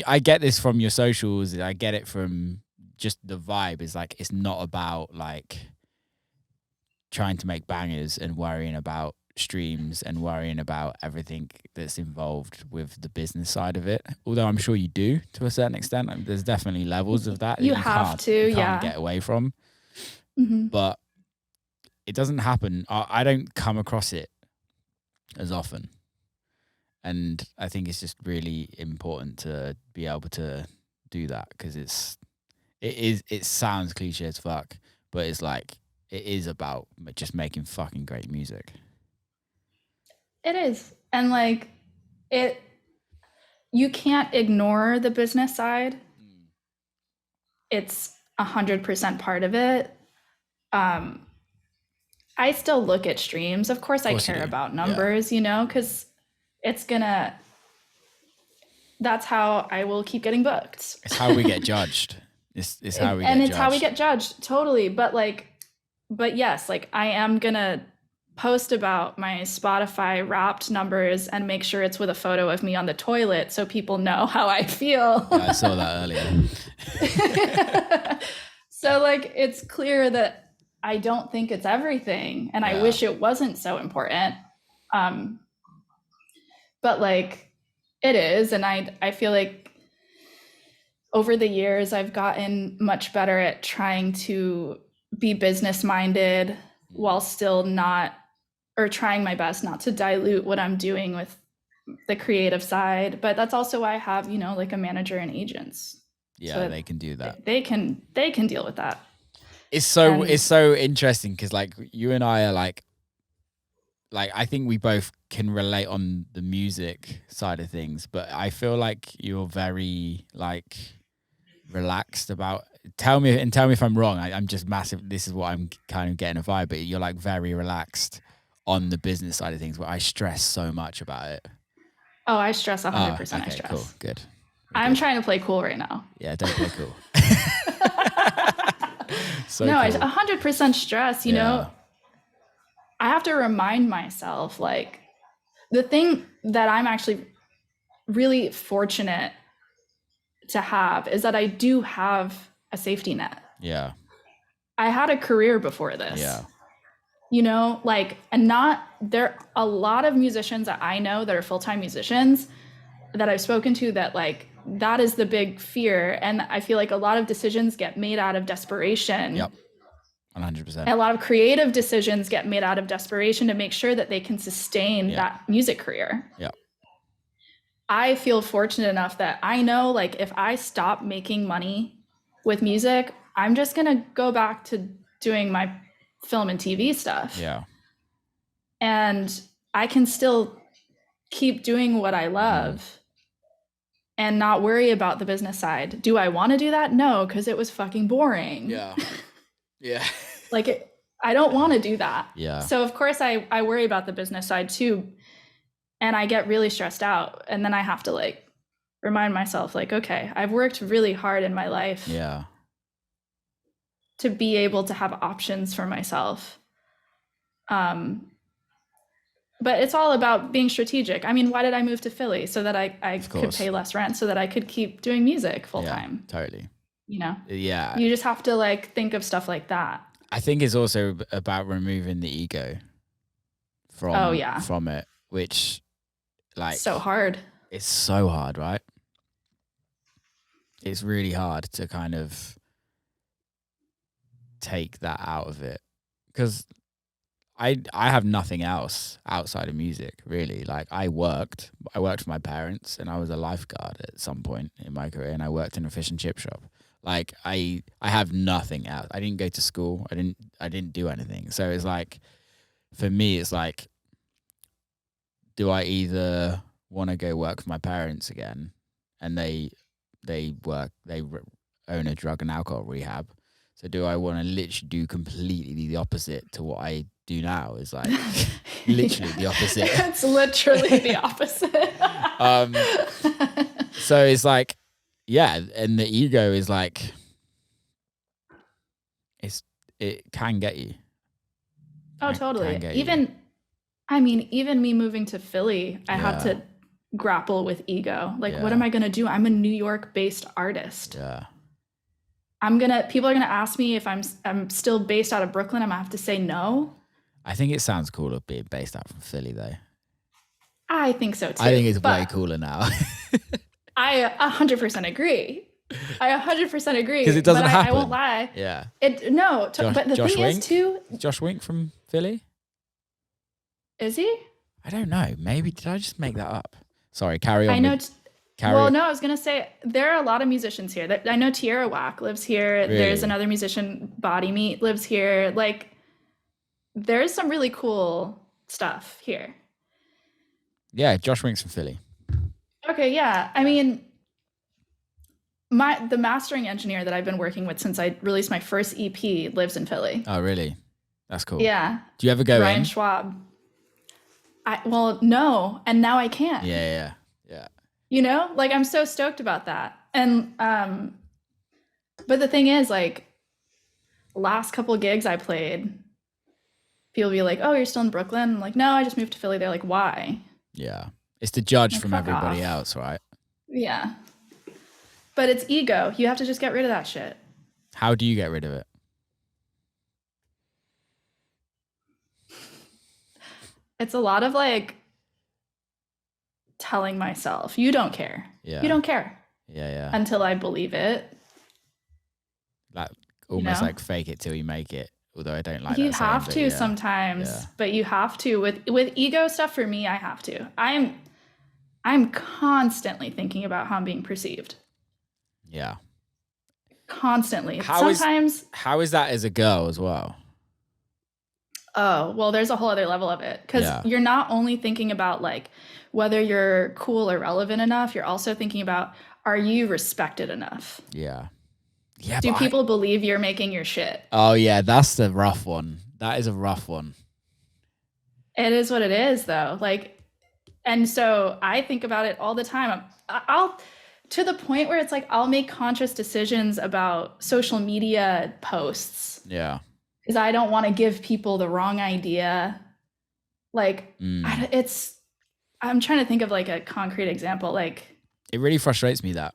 and I get this from your socials. I get it from just the vibe. Is like it's not about like trying to make bangers and worrying about streams and worrying about everything that's involved with the business side of it. Although I'm sure you do to a certain extent. Like, there's definitely levels of that You have to, you can't yeah. get away from. Mm-hmm. But it doesn't happen. I don't come across it as often. And I think it's just really important to be able to do that because it sounds cliche as fuck, but it's like it is about just making fucking great music. It is. And like you can't ignore the business side. It's 100% part of it. I still look at streams. Of course I care about numbers, you know, because that's how I will keep getting booked. It's how we get judged. It's how we get judged. Totally. But yes, like I am gonna post about my Spotify Wrapped numbers and make sure it's with a photo of me on the toilet so people know how I feel. Yeah, I saw that earlier. So like it's clear that I don't think it's everything, and I wish it wasn't so important. But like it is, and I feel like over the years I've gotten much better at trying to be business minded while still trying my best not to dilute what I'm doing with the creative side. But that's also why I have, you know, like a manager and agents. Yeah, so they can do that. They can deal with that. It's so interesting because like you and I are like I think we both can relate on the music side of things, but I feel like you're very like relaxed about. Tell me if I'm wrong. I'm just massive. This is what I'm kind of getting a vibe, but you're like very relaxed on the business side of things, where I stress so much about it. Oh, I stress 100%. Okay, I stress. Cool, good. I'm trying to play cool right now. Yeah, don't play cool. So no, cool. 100% stress, you know. I have to remind myself, like, the thing that I'm actually really fortunate to have is that I do have a safety net. Yeah. I had a career before this. Yeah. You know, like, and there are a lot of musicians that I know that are full-time musicians that I've spoken to that like, that is the big fear. And I feel like a lot of decisions get made out of desperation. Yep. 100%. A lot of creative decisions get made out of desperation to make sure that they can sustain that music career. Yeah. I feel fortunate enough that I know, like, if I stop making money with music, I'm just going to go back to doing my film and TV stuff. Yeah. And I can still keep doing what I love and not worry about the business side. Do I want to do that? No, because it was fucking boring. Yeah. Yeah. Like, I don't want to do that. Yeah. So of course I worry about the business side too. And I get really stressed out. And then I have to like remind myself, like, okay, I've worked really hard in my life. Yeah. To be able to have options for myself. But it's all about being strategic. I mean, why did I move to Philly? So that I could pay less rent, so that I could keep doing music full time. Totally. You know? Yeah. You just have to like think of stuff like that. I think it's also about removing the ego from it, which like so hard. It's so hard, right? It's really hard to kind of take that out of it, because I have nothing else outside of music, really. Like I worked for my parents, and I was a lifeguard at some point in my career, and I worked in a fish and chip shop. Like I have nothing else. I didn't go to school. I didn't do anything. So it's like, for me, it's like, do I either want to go work for my parents again, and they own a drug and alcohol rehab. So do I want to literally do completely the opposite to what I do now? Is like literally the opposite. It's literally the opposite. So it's like, yeah, and the ego is like, it can get you. Oh, totally. Even me moving to Philly, I had to grapple with ego. Like, what Yeah. am I going to do? I'm a New York based artist. Yeah. People are going to ask me if I'm still based out of Brooklyn. I'm going to have to say no. I think it sounds cooler being based out from Philly, though. I think so too. I think it's but way cooler now. I 100% agree. I 100% agree. Because it doesn't but happen. I won't lie. Yeah. But the Josh thing Wink? is too, Josh Wink from Philly? is he? I don't know. Maybe did I just make that up? Sorry, carry on. I know. Carry. No, I was gonna say there are a lot of musicians here. I know Tierra Whack lives here. Really? There's another musician, Body Meat, lives here. Like, there's some really cool stuff here. Yeah, Josh Wink's from Philly. Okay, yeah. I mean, the mastering engineer that I've been working with since I released my first EP lives in Philly. Oh, really? That's cool. Yeah. Do you ever go Ryan in? Schwab. Well, no, and now I can. Yeah. You know, like, I'm so stoked about that. And but the thing is, like, last couple of gigs I played, people be like, "Oh, you're still in Brooklyn?" I'm like, "No, I just moved to Philly." They're like, "Why?" Yeah. It's the judge Like, from fuck everybody off. else, right? Yeah. But it's ego. You have to just get rid of that shit. How do you get rid of it? It's a lot of, like, telling myself, "You don't care. Yeah. You don't care." Yeah. Until I believe it. Like almost know? like fake it till you make it. Although I don't like You that saying, have but to yeah. sometimes, Yeah. but you have to with ego stuff. For me, I have to. I'm constantly thinking about how I'm being perceived. Yeah. Constantly. How is that as a girl as well? Oh, well, there's a whole other level of it, because Yeah. you're not only thinking about, like, whether you're cool or relevant enough, you're also thinking about, are you respected enough? Yeah. Yeah. Do people believe you're making your shit? Oh yeah, that's the rough one. That is a rough one. It is what it is, though. Like, and so I think about it all the time. I'll to the point where it's like I'll make conscious decisions about social media posts. Yeah. Because I don't want to give people the wrong idea. Like, I'm trying to think of, like, a concrete example. Like, It really frustrates me that